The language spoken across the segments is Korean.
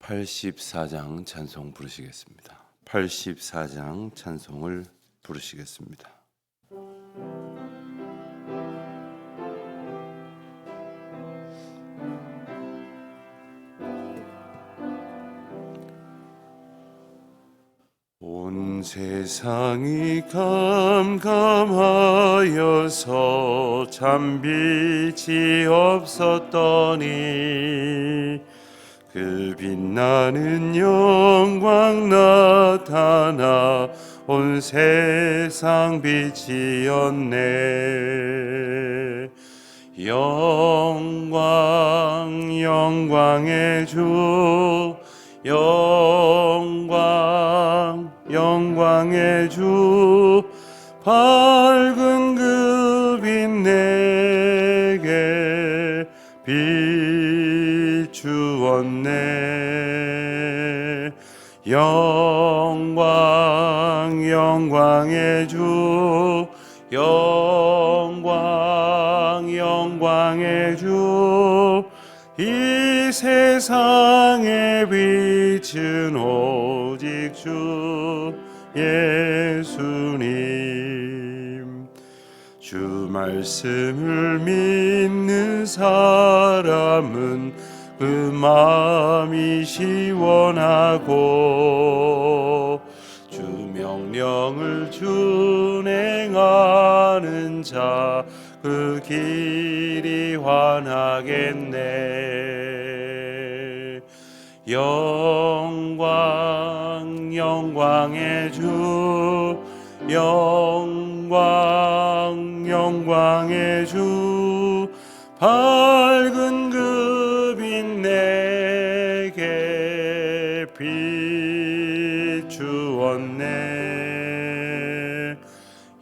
84장 찬송 부르시겠습니다. 84장 찬송을 부르시겠습니다. 온 세상이 캄캄하여서 참 빛이 없었더니 그 빛나는 영광 나타나 온 세상 빛이었네. 영광 영광의 주, 영광 영광의 주, 밝은 그 빛 내게 비추었네. 영광 영광의 주, 영광 영광의 주, 이 세상의 빛은 오직 주 예수님. 주 말씀을 믿는 사람은 그 마음이 시원하고 주 명령을 준행하는 자 그 길이 환하겠네. 영광 영광의 주, 영광 영광의 주, 밝은 그 빛 내게 비추었네.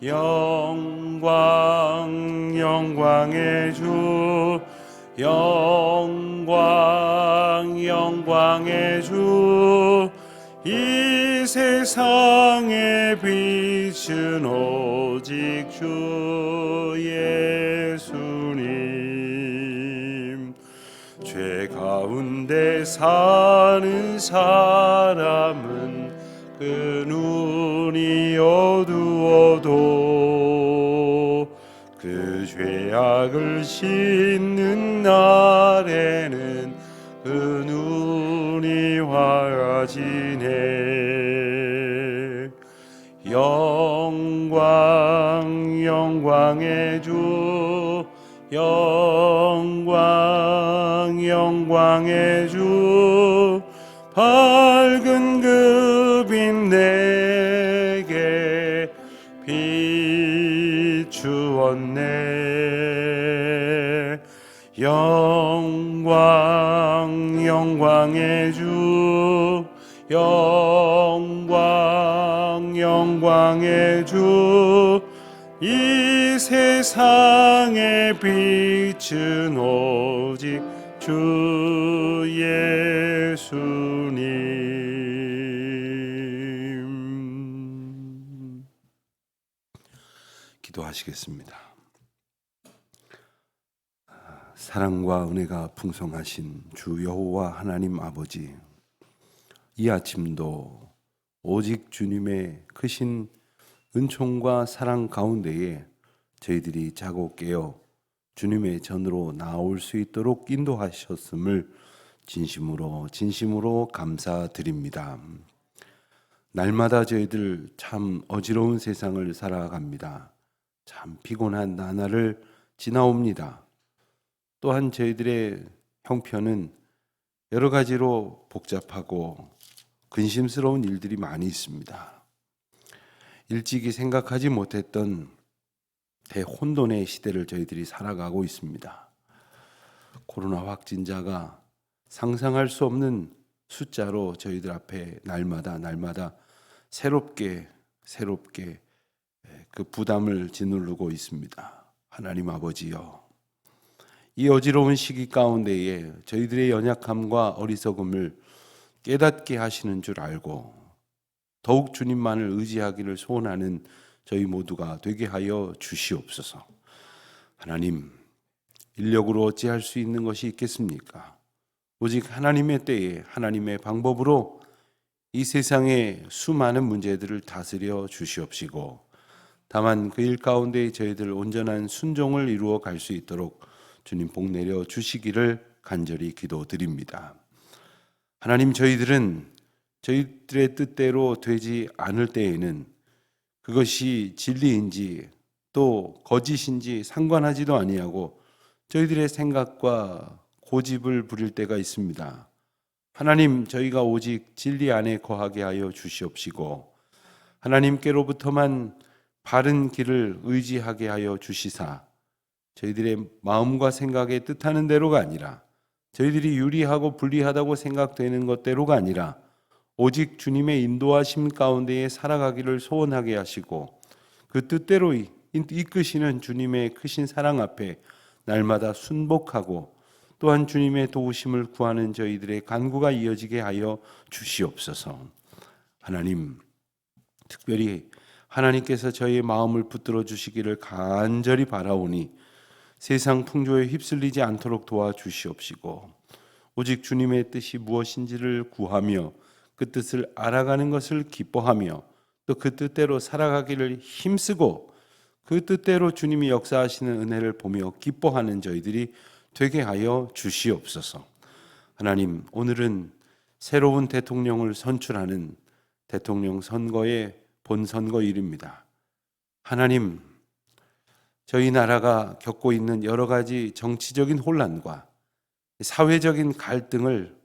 영광 영광의 주, 영광 영광의 주, 이 세상의 빛은 오직 주 예수님. 죄 가운데 사는 사람은 그 눈이 어두워도 그 죄악을 씻는 날에는 그 눈이 화지네. 영광 영광의 주, 영광 영광의 주, 밝은 그 빛 내게 비추었네. 영광 영광의 주, 영광 영광의 주, 이 세상의 빛은 오직 주 예수님. 기도하시겠습니다. 사랑과 은혜가 풍성하신 주 여호와 하나님 아버지, 이 아침도 오직 주님의 크신 은총과 사랑 가운데에 저희들이 자고 깨어 주님의 전으로 나올 수 있도록 인도하셨음을 진심으로 감사드립니다. 날마다 저희들 참 어지러운 세상을 살아갑니다. 참 피곤한 나날을 지나옵니다. 또한 저희들의 형편은 여러 가지로 복잡하고 근심스러운 일들이 많이 있습니다. 일찍이 생각하지 못했던 대혼돈의 시대를 저희들이 살아가고 있습니다. 코로나 확진자가 상상할 수 없는 숫자로 저희들 앞에 날마다 새롭게 그 부담을 짓누르고 있습니다. 하나님 아버지여, 이 어지러운 시기 가운데에 저희들의 연약함과 어리석음을 깨닫게 하시는 줄 알고 더욱 주님만을 의지하기를 소원하는 저희 모두가 되게 하여 주시옵소서. 하나님, 인력으로 어찌할 수 있는 것이 있겠습니까? 오직 하나님의 때에 하나님의 방법으로 이 세상의 수많은 문제들을 다스려 주시옵시고, 다만 그 일 가운데 저희들 온전한 순종을 이루어 갈 수 있도록 주님 복 내려 주시기를 간절히 기도드립니다. 하나님, 저희들은 저희들의 뜻대로 되지 않을 때에는 그것이 진리인지 또 거짓인지 상관하지도 아니하고 저희들의 생각과 고집을 부릴 때가 있습니다. 하나님, 저희가 오직 진리 안에 거하게 하여 주시옵시고, 하나님께로부터만 바른 길을 의지하게 하여 주시사, 저희들의 마음과 생각에 뜻하는 대로가 아니라 저희들이 유리하고 불리하다고 생각되는 것대로가 아니라 오직 주님의 인도하심 가운데에 살아가기를 소원하게 하시고, 그 뜻대로 이끄시는 주님의 크신 사랑 앞에 날마다 순복하고 또한 주님의 도우심을 구하는 저희들의 간구가 이어지게 하여 주시옵소서. 하나님, 특별히 하나님께서 저희의 마음을 붙들어 주시기를 간절히 바라오니 세상 풍조에 휩쓸리지 않도록 도와주시옵시고, 오직 주님의 뜻이 무엇인지를 구하며 그 뜻을 알아가는 것을 기뻐하며 또 그 뜻대로 살아가기를 힘쓰고 그 뜻대로 주님이 역사하시는 은혜를 보며 기뻐하는 저희들이 되게 하여 주시옵소서. 하나님, 오늘은 새로운 대통령을 선출하는 대통령 선거의 본선거일입니다. 하나님, 저희 나라가 겪고 있는 여러 가지 정치적인 혼란과 사회적인 갈등을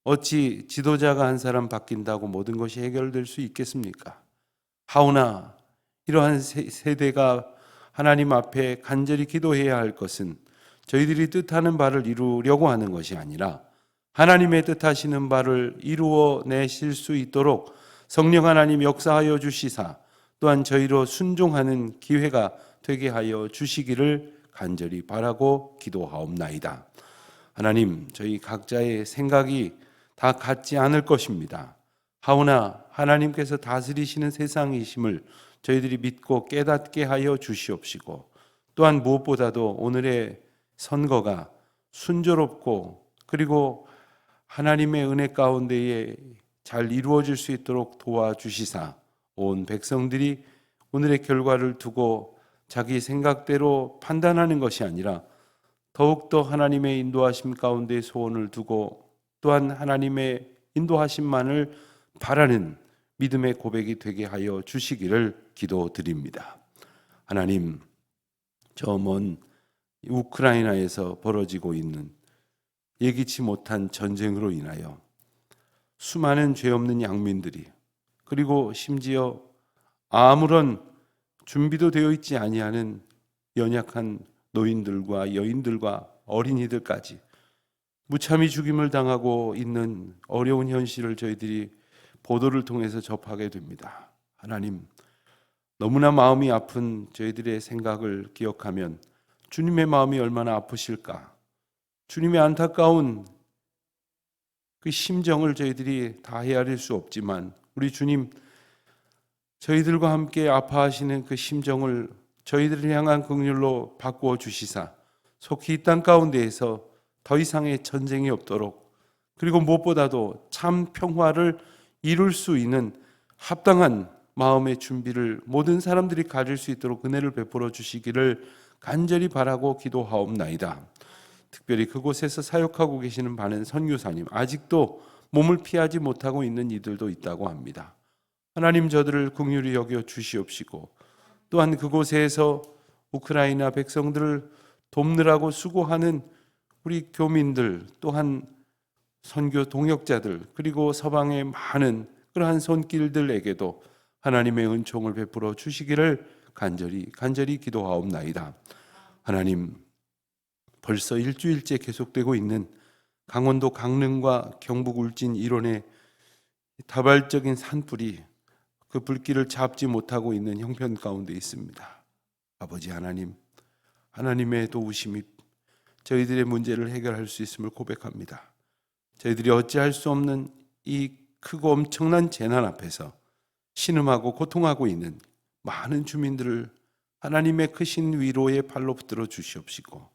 어찌 지도자가 한 사람 바뀐다고 모든 것이 해결될 수 있겠습니까? 하오나 이러한 세대가 하나님 앞에 간절히 기도해야 할 것은 저희들이 뜻하는 바를 이루려고 하는 것이 아니라 하나님의 뜻하시는 바를 이루어 내실 수 있도록 성령 하나님 역사하여 주시사 또한 저희로 순종하는 기회가 되게 하여 주시기를 간절히 바라고 기도하옵나이다. 하나님, 저희 각자의 생각이 다 같지 않을 것입니다. 하오나 하나님께서 다스리시는 세상이심을 저희들이 믿고 깨닫게 하여 주시옵시고, 또한 무엇보다도 오늘의 선거가 순조롭고 그리고 하나님의 은혜 가운데에 잘 이루어질 수 있도록 도와주시사 온 백성들이 오늘의 결과를 두고 자기 생각대로 판단하는 것이 아니라 더욱더 하나님의 인도하심 가운데 소원을 두고 또한 하나님의 인도하심만을 바라는 믿음의 고백이 되게 하여 주시기를 기도드립니다. 하나님, 저 먼 우크라이나에서 벌어지고 있는 예기치 못한 전쟁으로 인하여 수많은 죄 없는 양민들이, 그리고 심지어 아무런 준비도 되어 있지 아니하는 연약한 노인들과 여인들과 어린이들까지 무참히 죽임을 당하고 있는 어려운 현실을 저희들이 보도를 통해서 접하게 됩니다. 하나님, 너무나 마음이 아픈 저희들의 생각을 기억하면 주님의 마음이 얼마나 아프실까? 주님의 안타까운 그 심정을 저희들이 다 헤아릴 수 없지만 우리 주님, 저희들과 함께 아파하시는 그 심정을 저희들을 향한 긍휼로 바꾸어 주시사 속히 이 땅 가운데에서 더 이상의 전쟁이 없도록, 그리고 무엇보다도 참 평화를 이룰 수 있는 합당한 마음의 준비를 모든 사람들이 가질 수 있도록 은혜를 베풀어 주시기를 간절히 바라고 기도하옵나이다. 특별히 그곳에서 사역하고 계시는 많은 선교사님, 아직도 몸을 피하지 못하고 있는 이들도 있다고 합니다. 하나님, 저들을 긍휼히 여겨 주시옵시고, 또한 그곳에서 우크라이나 백성들을 돕느라고 수고하는 우리 교민들, 또한 선교 동역자들, 그리고 서방의 많은 그러한 손길들에게도 하나님의 은총을 베풀어 주시기를 간절히 기도하옵나이다. 하나님, 벌써 일주일째 계속되고 있는 강원도 강릉과 경북 울진 일원의 다발적인 산불이 그 불길을 잡지 못하고 있는 형편 가운데 있습니다. 아버지 하나님, 하나님의 도우심이 저희들의 문제를 해결할 수 있음을 고백합니다. 저희들이 어찌할 수 없는 이 크고 엄청난 재난 앞에서 신음하고 고통하고 있는 많은 주민들을 하나님의 크신 위로의 팔로 붙들어 주시옵시고,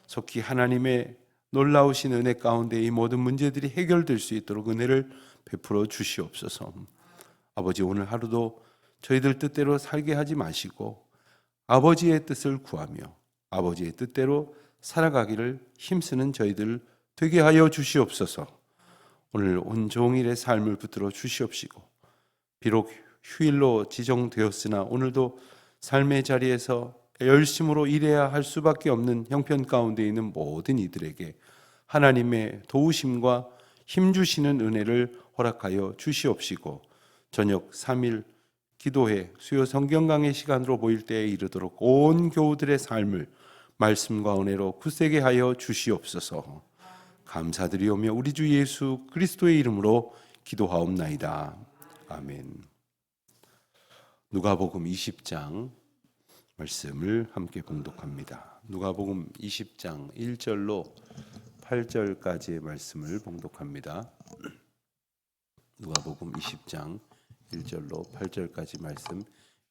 속히 하나님의 놀라우신 은혜 가운데 이 모든 문제들이 해결될 수 있도록 은혜를 베풀어 주시옵소서. 아버지, 오늘 하루도 저희들 뜻대로 살게 하지 마시고 아버지의 뜻을 구하며 아버지의 뜻대로 살아가기를 힘쓰는 저희들 되게 하여 주시옵소서. 오늘 온종일의 삶을 붙들어 주시옵시고 비록 휴일로 지정되었으나 오늘도 삶의 자리에서 열심으로 일해야 할 수밖에 없는 형편 가운데 있는 모든 이들에게 하나님의 도우심과 힘주시는 은혜를 허락하여 주시옵시고 저녁 3일 기도회 수요 성경 강의 시간으로 모일 때에 이르도록 온 교우들의 삶을 말씀과 은혜로 굳세게 하여 주시옵소서. 감사드리오며 우리 주 예수 그리스도의 이름으로 기도하옵나이다. 아멘. 누가복음 20장 말씀을 함께 봉독합니다. 누가복음 20장 1절로 8절까지의 말씀을 봉독합니다. 누가복음 20장 1절로 8절까지 말씀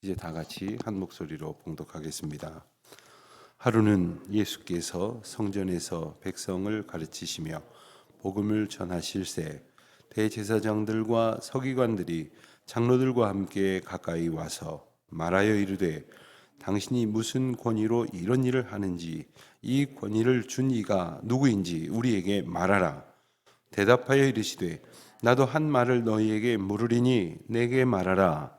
이제 다 같이 한 목소리로 봉독하겠습니다. 하루는 예수께서 성전에서 백성을 가르치시며 복음을 전하실새 대제사장들과 서기관들이 장로들과 함께 가까이 와서 말하여 이르되 당신이 무슨 권위로 이런 일을 하는지 이 권위를 준 이가 누구인지 우리에게 말하라. 대답하여 이르시되 나도 한 말을 너희에게 물으리니 내게 말하라.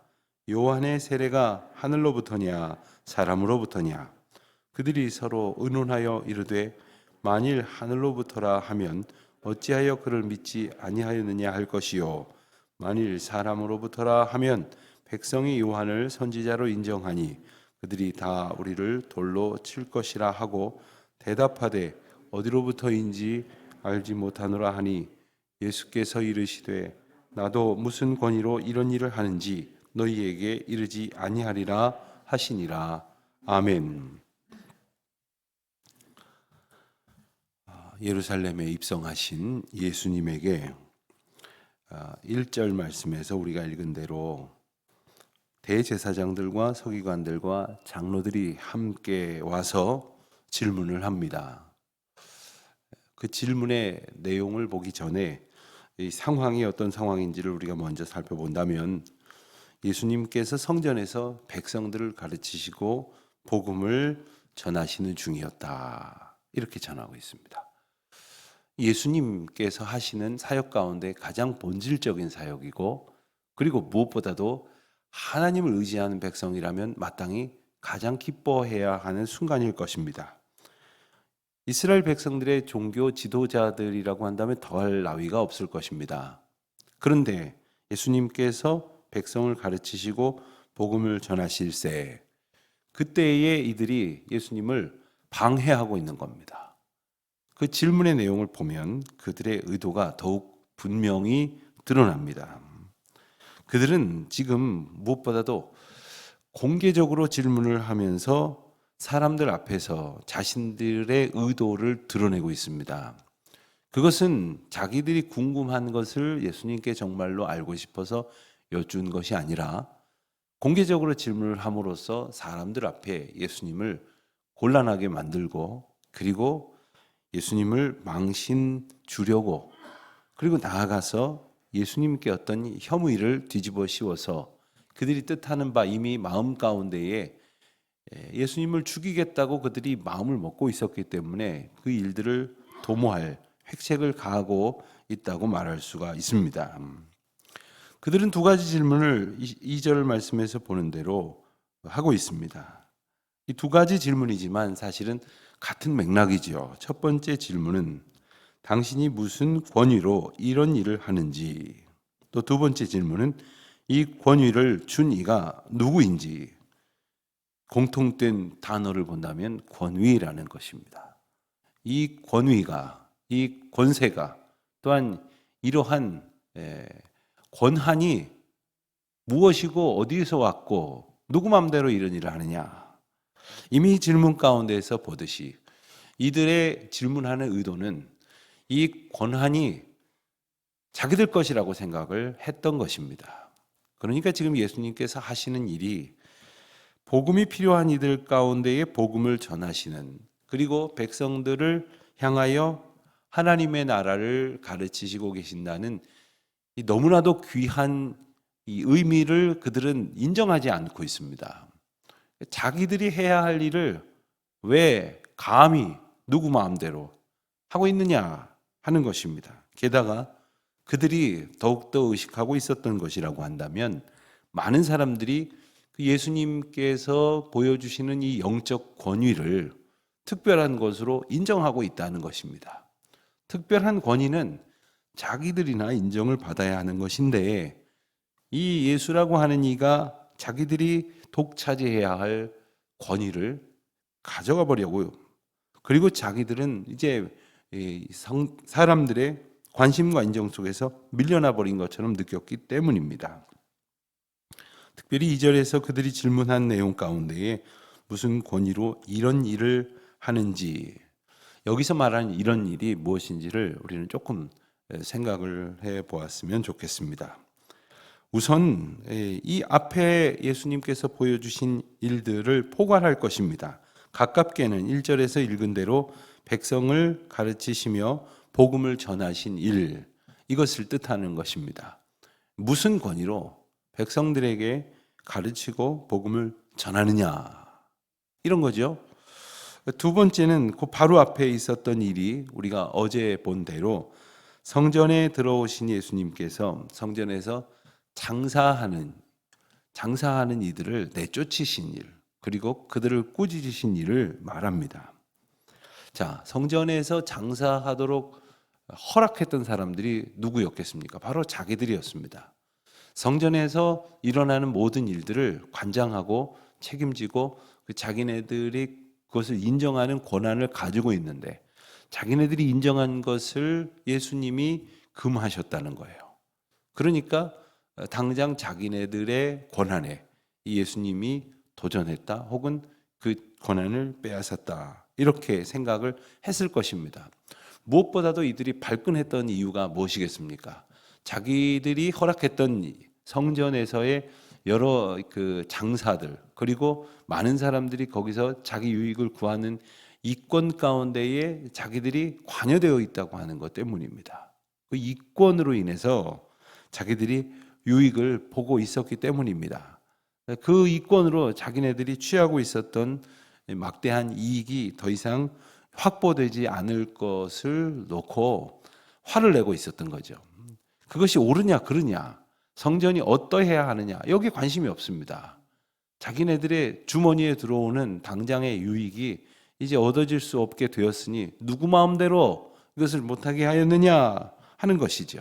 요한의 세례가 하늘로부터냐 사람으로부터냐? 그들이 서로 의논하여 이르되 만일 하늘로부터라 하면 어찌하여 그를 믿지 아니하였느냐 할 것이요 만일 사람으로부터라 하면 백성이 요한을 선지자로 인정하니 그들이 다 우리를 돌로 칠 것이라 하고 대답하되 어디로부터인지 알지 못하노라 하니 예수께서 이르시되 나도 무슨 권위로 이런 일을 하는지 너희에게 이르지 아니하리라 하시니라. 아멘. 예루살렘에 입성하신 예수님에게 1절 말씀에서 우리가 읽은 대로 대제사장들과 서기관들과 장로들이 함께 와서 질문을 합니다. 그 질문의 내용을 보기 전에 이 상황이 어떤 상황인지를 우리가 먼저 살펴본다면 예수님께서 성전에서 백성들을 가르치시고 복음을 전하시는 중이었다. 이렇게 전하고 있습니다. 예수님께서 하시는 사역 가운데 가장 본질적인 사역이고 그리고 무엇보다도 하나님을 의지하는 백성이라면 마땅히 가장 기뻐해야 하는 순간일 것입니다. 이스라엘 백성들의 종교 지도자들이라고 한다면 더할 나위가 없을 것입니다. 그런데 예수님께서 백성을 가르치시고 복음을 전하실새 그때에 이들이 예수님을 방해하고 있는 겁니다. 그 질문의 내용을 보면 그들의 의도가 더욱 분명히 드러납니다. 그들은 지금 무엇보다도 공개적으로 질문을 하면서 사람들 앞에서 자신들의 의도를 드러내고 있습니다. 그것은 자기들이 궁금한 것을 예수님께 정말로 알고 싶어서 여쭌 것이 아니라 공개적으로 질문을 함으로써 사람들 앞에 예수님을 곤란하게 만들고 그리고 예수님을 망신 주려고 그리고 나아가서 예수님께 어떤 혐의를 뒤집어 씌워서 그들이 뜻하는 바 이미 마음 가운데에 예수님을 죽이겠다고 그들이 마음을 먹고 있었기 때문에 그 일들을 도모할 획책을 가하고 있다고 말할 수가 있습니다. 그들은 두 가지 질문을 2절 말씀에서 보는 대로 하고 있습니다. 이 두 가지 질문이지만 사실은 같은 맥락이죠. 첫 번째 질문은 당신이 무슨 권위로 이런 일을 하는지, 또 두 번째 질문은 이 권위를 준 이가 누구인지. 공통된 단어를 본다면 권위라는 것입니다. 이 권위가, 이 권세가 또한 이러한 권한이 무엇이고 어디에서 왔고 누구 마음대로 이런 일을 하느냐. 이미 질문 가운데에서 보듯이 이들의 질문하는 의도는 이 권한이 자기들 것이라고 생각을 했던 것입니다. 그러니까 지금 예수님께서 하시는 일이 복음이 필요한 이들 가운데에 복음을 전하시는 그리고 백성들을 향하여 하나님의 나라를 가르치시고 계신다는 이 너무나도 귀한 이 의미를 그들은 인정하지 않고 있습니다. 자기들이 해야 할 일을 왜 감히 누구 마음대로 하고 있느냐 하는 것입니다. 게다가 그들이 더욱더 의식하고 있었던 것이라고 한다면 많은 사람들이 그 예수님께서 보여주시는 이 영적 권위를 특별한 것으로 인정하고 있다는 것입니다. 특별한 권위는 자기들이나 인정을 받아야 하는 것인데 이 예수라고 하는 이가 자기들이 독차지해야 할 권위를 가져가 버려고요. 그리고 자기들은 이제 사람들의 관심과 인정 속에서 밀려나 버린 것처럼 느꼈기 때문입니다. 특별히 2절에서 그들이 질문한 내용 가운데에 무슨 권위로 이런 일을 하는지, 여기서 말하는 이런 일이 무엇인지를 우리는 조금 생각을 해 보았으면 좋겠습니다. 우선 이 앞에 예수님께서 보여주신 일들을 포괄할 것입니다. 가깝게는 1절에서 읽은 대로 백성을 가르치시며 복음을 전하신 일, 이것을 뜻하는 것입니다. 무슨 권위로 백성들에게 가르치고 복음을 전하느냐, 이런 거죠. 두 번째는 그 바로 앞에 있었던 일이 우리가 어제 본 대로 성전에 들어오신 예수님께서 성전에서 장사하는 이들을 내쫓으신 일, 그리고 그들을 꾸짖으신 일을 말합니다. 자, 성전에서 장사하도록 허락했던 사람들이 누구였겠습니까? 바로 자기들이었습니다. 성전에서 일어나는 모든 일들을 관장하고 책임지고 그 자기네들이 그것을 인정하는 권한을 가지고 있는데 자기네들이 인정한 것을 예수님이 금하셨다는 거예요. 그러니까 당장 자기네들의 권한에 예수님이 도전했다, 혹은 그 권한을 빼앗았다, 이렇게 생각을 했을 것입니다. 무엇보다도 이들이 발끈했던 이유가 무엇이겠습니까? 자기들이 허락했던 성전에서의 여러 그 장사들, 그리고 많은 사람들이 거기서 자기 유익을 구하는 이권 가운데에 자기들이 관여되어 있다고 하는 것 때문입니다. 그 이권으로 인해서 자기들이 유익을 보고 있었기 때문입니다. 그 이권으로 자기네들이 취하고 있었던 막대한 이익이 더 이상 확보되지 않을 것을 놓고 화를 내고 있었던 거죠. 그것이 옳으냐 그르냐, 성전이 어떠해야 하느냐, 여기에 관심이 없습니다. 자기네들의 주머니에 들어오는 당장의 유익이 이제 얻어질 수 없게 되었으니 누구 마음대로 이것을 못하게 하였느냐 하는 것이죠.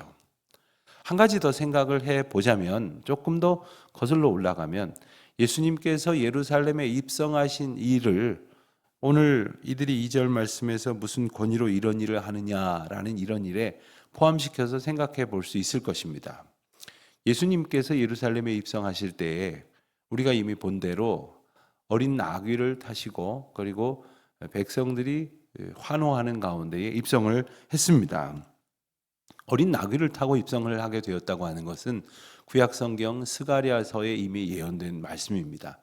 한 가지 더 생각을 해보자면, 조금 더 거슬러 올라가면 예수님께서 예루살렘에 입성하신 일을 오늘 이들이 2절 말씀에서 무슨 권위로 이런 일을 하느냐라는 이런 일에 포함시켜서 생각해 볼 수 있을 것입니다. 예수님께서 예루살렘에 입성하실 때에 우리가 이미 본 대로 어린 나귀를 타시고 그리고 백성들이 환호하는 가운데에 입성을 했습니다. 어린 나귀를 타고 입성을 하게 되었다고 하는 것은 구약성경 스가랴서에 이미 예언된 말씀입니다.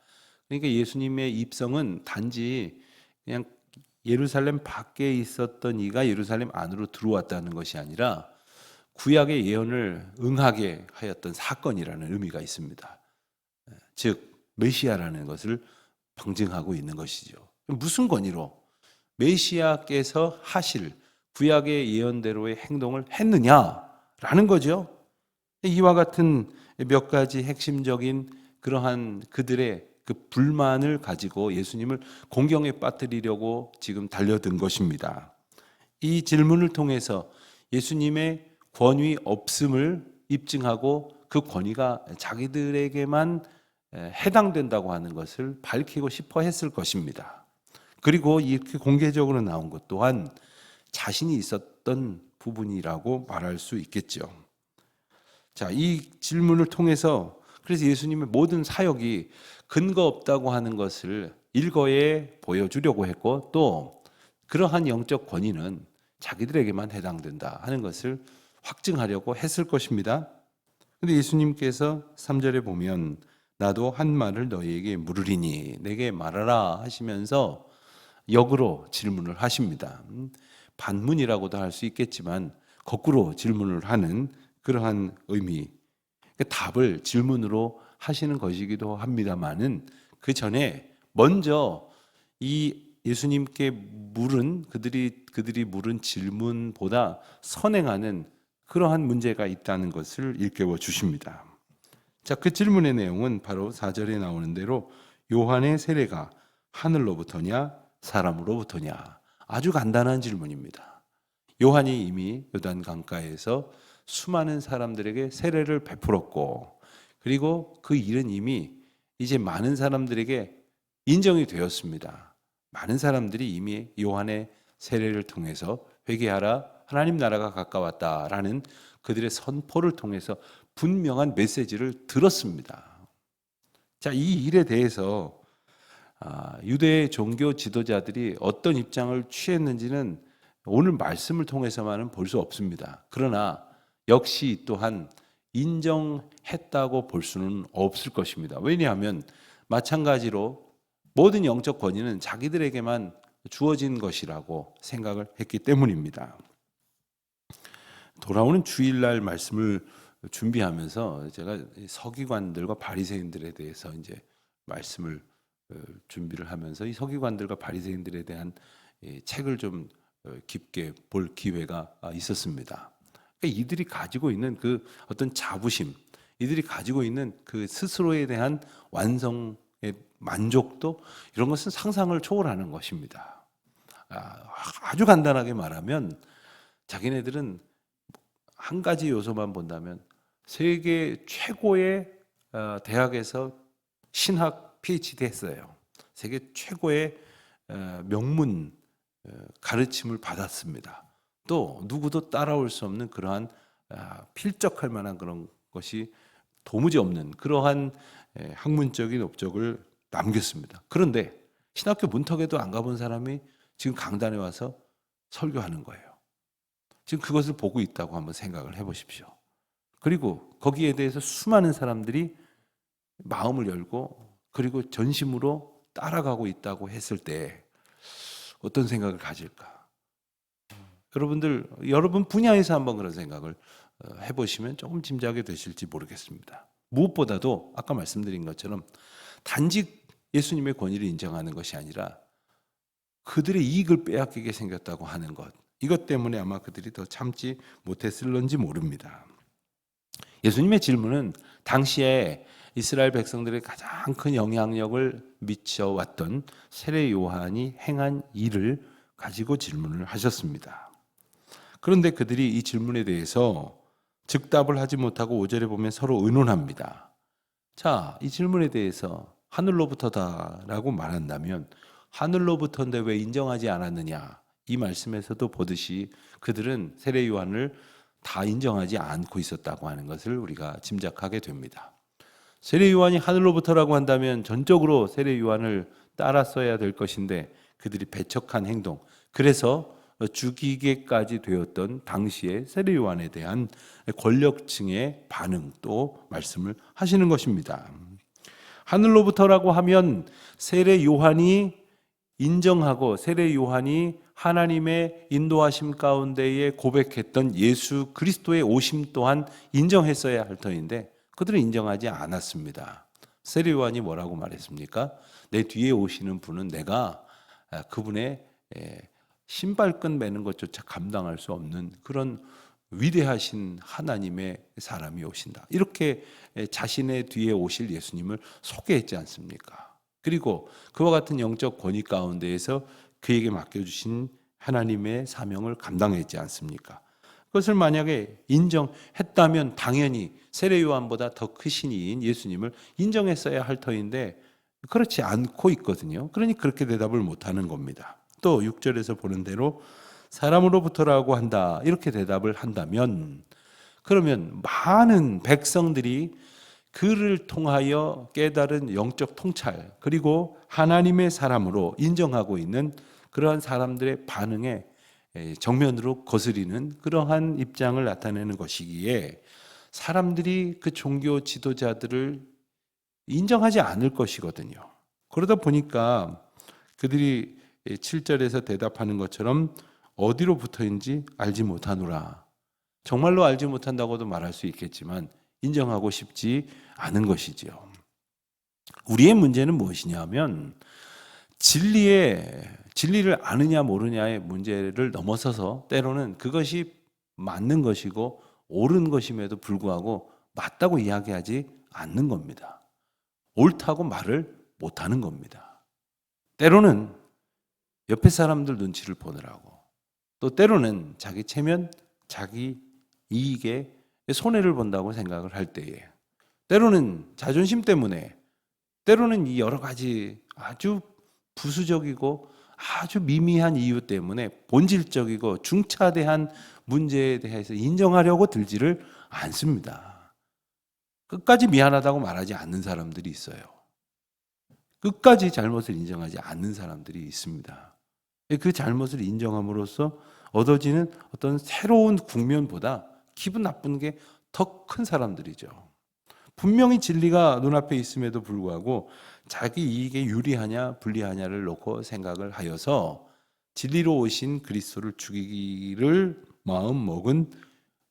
그러니까 예수님의 입성은 단지 그냥 예루살렘 밖에 있었던 이가 예루살렘 안으로 들어왔다는 것이 아니라 구약의 예언을 응하게 하였던 사건이라는 의미가 있습니다. 즉 메시아라는 것을 방증하고 있는 것이죠. 무슨 권위로 메시아께서 하실 구약의 예언대로의 행동을 했느냐라는 거죠. 이와 같은 몇 가지 핵심적인 그러한 그들의 그 불만을 가지고 예수님을 공경에 빠뜨리려고 지금 달려든 것입니다. 이 질문을 통해서 예수님의 권위 없음을 입증하고 그 권위가 자기들에게만 해당된다고 하는 것을 밝히고 싶어 했을 것입니다. 그리고 이렇게 공개적으로 나온 것 또한 자신이 있었던 부분이라고 말할 수 있겠죠. 자, 이 질문을 통해서 그래서 예수님의 모든 사역이 근거 없다고 하는 것을 일거에 보여주려고 했고, 또 그러한 영적 권위는 자기들에게만 해당된다 하는 것을 확증하려고 했을 것입니다. 그런데 예수님께서 3절에 보면 나도 한 말을 너희에게 물으리니 내게 말하라 하시면서 역으로 질문을 하십니다. 반문이라고도 할 수 있겠지만 거꾸로 질문을 하는 그러한 의미, 답을 질문으로 하시는 것이기도 합니다만은 그 전에 먼저 이 예수님께 물은 그들이 물은 질문보다 선행하는 그러한 문제가 있다는 것을 일깨워 주십니다. 자, 그 질문의 내용은 바로 4절에 나오는 대로 요한의 세례가 하늘로부터냐 사람으로부터냐, 아주 간단한 질문입니다. 요한이 이미 요단 강가에서 수많은 사람들에게 세례를 베풀었고, 그리고 그 일은 이미 이제 많은 사람들에게 인정이 되었습니다. 많은 사람들이 이미 요한의 세례를 통해서 회개하라, 하나님 나라가 가까웠다라는 그들의 선포를 통해서 분명한 메시지를 들었습니다. 자, 이 일에 대해서 유대 종교 지도자들이 어떤 입장을 취했는지는 오늘 말씀을 통해서만은 볼 수 없습니다. 그러나 역시 또한 인정했다고 볼 수는 없을 것입니다. 왜냐하면 마찬가지로 모든 영적 권위는 자기들에게만 주어진 것이라고 생각을 했기 때문입니다. 돌아오는 주일날 말씀을 준비하면서 제가 서기관들과 바리새인들에 대해서 이제 말씀을 준비를 하면서 이 서기관들과 바리새인들에 대한 책을 좀 깊게 볼 기회가 있었습니다. 그러니까 이들이 가지고 있는 그 어떤 자부심, 이들이 가지고 있는 그 스스로에 대한 완성의 만족도, 이런 것은 상상을 초월하는 것입니다. 아주 간단하게 말하면 자기네들은 한 가지 요소만 본다면 세계 최고의 대학에서 신학 PhD 했어요. 세계 최고의 명문 가르침을 받았습니다. 또 누구도 따라올 수 없는 그러한 필적할 만한 그런 것이 도무지 없는 그러한 학문적인 업적을 남겼습니다. 그런데 신학교 문턱에도 안 가본 사람이 지금 강단에 와서 설교하는 거예요. 지금 그것을 보고 있다고 한번 생각을 해보십시오. 그리고 거기에 대해서 수많은 사람들이 마음을 열고 그리고 전심으로 따라가고 있다고 했을 때 어떤 생각을 가질까? 여러분 분야에서 한번 그런 생각을 해보시면 조금 짐작이 되실지 모르겠습니다. 무엇보다도 아까 말씀드린 것처럼 단지 예수님의 권위를 인정하는 것이 아니라 그들의 이익을 빼앗기게 생겼다고 하는 것, 이것 때문에 아마 그들이 더 참지 못했을런지 모릅니다. 예수님의 질문은 당시에 이스라엘 백성들의 가장 큰 영향력을 미쳐왔던 세례 요한이 행한 일을 가지고 질문을 하셨습니다. 그런데 그들이 이 질문에 대해서 즉답을 하지 못하고 5절에 보면 서로 의논합니다. 자, 이 질문에 대해서 하늘로부터다라고 말한다면 하늘로부터인데 왜 인정하지 않았느냐? 이 말씀에서도 보듯이 그들은 세례 요한을 다 인정하지 않고 있었다고 하는 것을 우리가 짐작하게 됩니다. 세례 요한이 하늘로부터라고 한다면 전적으로 세례 요한을 따랐어야 될 것인데 그들이 배척한 행동, 그래서 죽이게까지 되었던 당시의 세례 요한에 대한 권력층의 반응, 또 말씀을 하시는 것입니다. 하늘로부터라고 하면 세례 요한이 인정하고 세례 요한이 하나님의 인도하심 가운데에 고백했던 예수 그리스도의 오심 또한 인정했어야 할 터인데 그들은 인정하지 않았습니다. 세례 요한이 뭐라고 말했습니까? 내 뒤에 오시는 분은 내가 그분의 신발끈 매는 것조차 감당할 수 없는 그런 위대하신 하나님의 사람이 오신다. 이렇게 자신의 뒤에 오실 예수님을 소개했지 않습니까? 그리고 그와 같은 영적 권위 가운데에서 그에게 맡겨주신 하나님의 사명을 감당했지 않습니까? 그것을 만약에 인정했다면 당연히 세례 요한보다 더 크신 이인 예수님을 인정했어야 할 터인데 그렇지 않고 있거든요. 그러니 그렇게 대답을 못하는 겁니다. 또 6절에서 보는 대로 사람으로부터라고 한다, 이렇게 대답을 한다면 그러면 많은 백성들이 그를 통하여 깨달은 영적 통찰, 그리고 하나님의 사람으로 인정하고 있는 그러한 사람들의 반응에 정면으로 거스리는 그러한 입장을 나타내는 것이기에 사람들이 그 종교 지도자들을 인정하지 않을 것이거든요. 그러다 보니까 그들이 7절에서 대답하는 것처럼 어디로부터인지 알지 못하노라. 정말로 알지 못한다고도 말할 수 있겠지만 인정하고 싶지 않은 것이지요. 우리의 문제는 무엇이냐면 진리를 아느냐 모르냐의 문제를 넘어서서 때로는 그것이 맞는 것이고 옳은 것임에도 불구하고 맞다고 이야기하지 않는 겁니다. 옳다고 말을 못하는 겁니다. 때로는 옆에 사람들 눈치를 보느라고, 또 때로는 자기 체면, 자기 이익에 손해를 본다고 생각을 할 때에, 때로는 자존심 때문에, 때로는 이 여러 가지 아주 부수적이고 아주 미미한 이유 때문에 본질적이고 중차대한 문제에 대해서 인정하려고 들지를 않습니다. 끝까지 미안하다고 말하지 않는 사람들이 있어요. 끝까지 잘못을 인정하지 않는 사람들이 있습니다. 그 잘못을 인정함으로써 얻어지는 어떤 새로운 국면보다 기분 나쁜 게 더 큰 사람들이죠. 분명히 진리가 눈앞에 있음에도 불구하고 자기 이익에 유리하냐 불리하냐를 놓고 생각을 하여서 진리로 오신 그리스도를 죽이기를 마음 먹은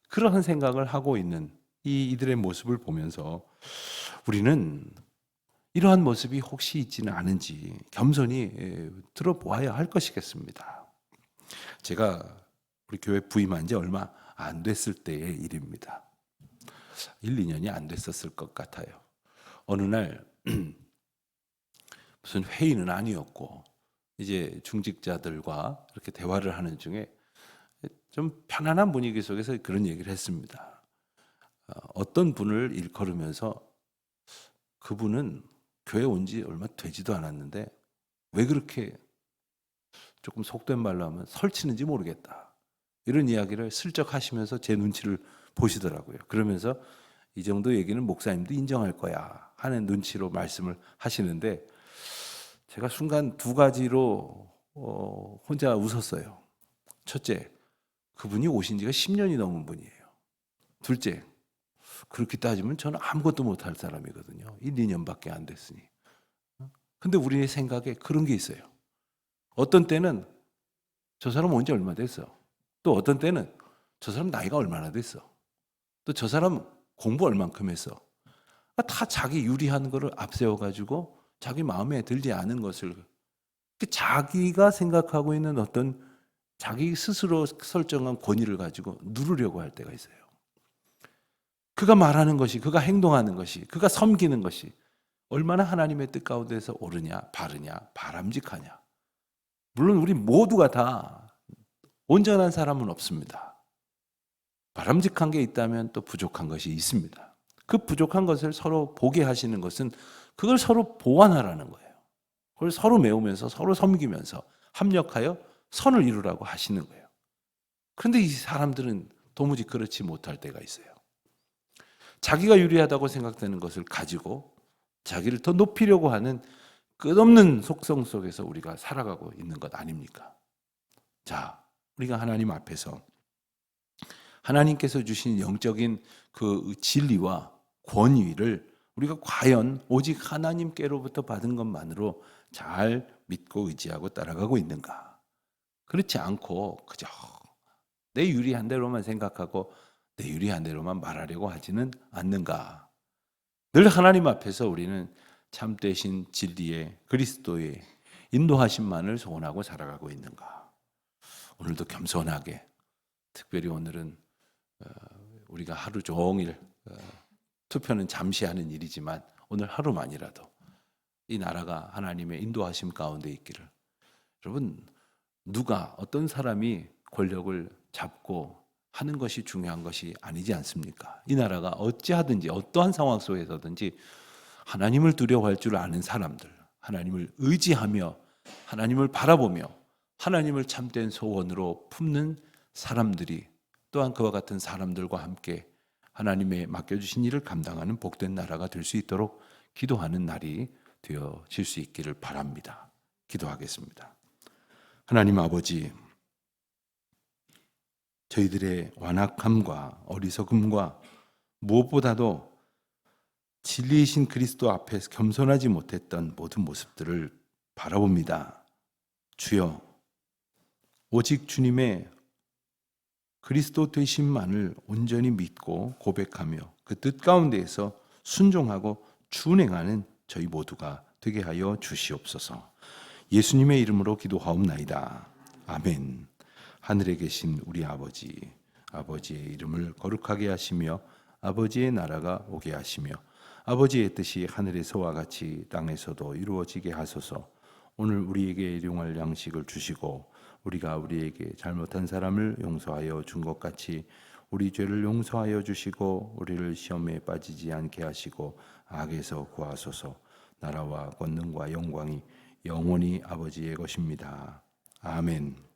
그러한 생각을 하고 있는 이들의 모습을 보면서 우리는 이러한 모습이 혹시 있지는 않은지 겸손히 들어보아야 할 것이겠습니다. 제가 우리 교회 부임한 지 얼마 안 됐을 때의 일입니다. 1, 2년이 안 됐었을 것 같아요. 어느 날 무슨 회의는 아니었고 이제 중직자들과 이렇게 대화를 하는 중에 좀 편안한 분위기 속에서 그런 얘기를 했습니다. 어떤 분을 일컬으면서 그분은 교회 온 지 얼마 되지도 않았는데 왜 그렇게 조금 속된 말로 하면 설치는지 모르겠다. 이런 이야기를 슬쩍 하시면서 제 눈치를 보시더라고요. 그러면서 이 정도 얘기는 목사님도 인정할 거야 하는 눈치로 말씀을 하시는데 제가 순간 두 가지로 혼자 웃었어요. 첫째, 그분이 오신 지가 10년이 넘은 분이에요. 둘째, 그렇게 따지면 저는 아무것도 못할 사람이거든요. 1, 2년밖에 안 됐으니. 근데 우리의 생각에 그런 게 있어요. 어떤 때는 저 사람 온 지 얼마 됐어. 또 어떤 때는 저 사람 나이가 얼마나 됐어. 또 저 사람 공부 얼만큼 했어. 다 자기 유리한 거를 앞세워가지고 자기 마음에 들지 않은 것을 자기가 생각하고 있는 어떤 자기 스스로 설정한 권위를 가지고 누르려고 할 때가 있어요. 그가 말하는 것이, 그가 행동하는 것이, 그가 섬기는 것이 얼마나 하나님의 뜻 가운데서 옳으냐, 바르냐, 바람직하냐. 물론 우리 모두가 다 온전한 사람은 없습니다. 바람직한 게 있다면 또 부족한 것이 있습니다. 그 부족한 것을 서로 보게 하시는 것은 그걸 서로 보완하라는 거예요. 그걸 서로 메우면서 서로 섬기면서 합력하여 선을 이루라고 하시는 거예요. 그런데 이 사람들은 도무지 그렇지 못할 때가 있어요. 자기가 유리하다고 생각되는 것을 가지고 자기를 더 높이려고 하는 끝없는 속성 속에서 우리가 살아가고 있는 것 아닙니까? 자, 우리가 하나님 앞에서 하나님께서 주신 영적인 그 진리와 권위를 우리가 과연 오직 하나님께로부터 받은 것만으로 잘 믿고 의지하고 따라가고 있는가? 그렇지 않고 그저 내 유리한 대로만 생각하고 내 유리한 대로만 말하려고 하지는 않는가? 늘 하나님 앞에서 우리는 참되신 진리의 그리스도의 인도하심만을 소원하고 살아가고 있는가? 오늘도 겸손하게, 특별히 오늘은 우리가 하루 종일 투표는 잠시 하는 일이지만 오늘 하루만이라도 이 나라가 하나님의 인도하심 가운데 있기를. 여러분, 누가 어떤 사람이 권력을 잡고 하는 것이 중요한 것이 아니지 않습니까? 이 나라가 어찌하든지 어떠한 상황 속에서든지 하나님을 두려워할 줄 아는 사람들, 하나님을 의지하며 하나님을 바라보며 하나님을 참된 소원으로 품는 사람들이 또한 그와 같은 사람들과 함께 하나님의 맡겨주신 일을 감당하는 복된 나라가 될 수 있도록 기도하는 날이 되어질 수 있기를 바랍니다. 기도하겠습니다. 하나님 아버지, 저희들의 완악함과 어리석음과 무엇보다도 진리이신 그리스도 앞에서 겸손하지 못했던 모든 모습들을 바라봅니다. 주여, 오직 주님의 그리스도 되심만을 온전히 믿고 고백하며 그 뜻 가운데에서 순종하고 준행하는 저희 모두가 되게 하여 주시옵소서. 예수님의 이름으로 기도하옵나이다. 아멘. 하늘에 계신 우리 아버지, 아버지의 이름을 거룩하게 하시며 아버지의 나라가 오게 하시며 아버지의 뜻이 하늘에서와 같이 땅에서도 이루어지게 하소서. 오늘 우리에게 일용할 양식을 주시고 우리가 우리에게 잘못한 사람을 용서하여 준 것 같이 우리 죄를 용서하여 주시고 우리를 시험에 빠지지 않게 하시고 악에서 구하소서. 나라와 권능과 영광이 영원히 아버지의 것입니다. 아멘.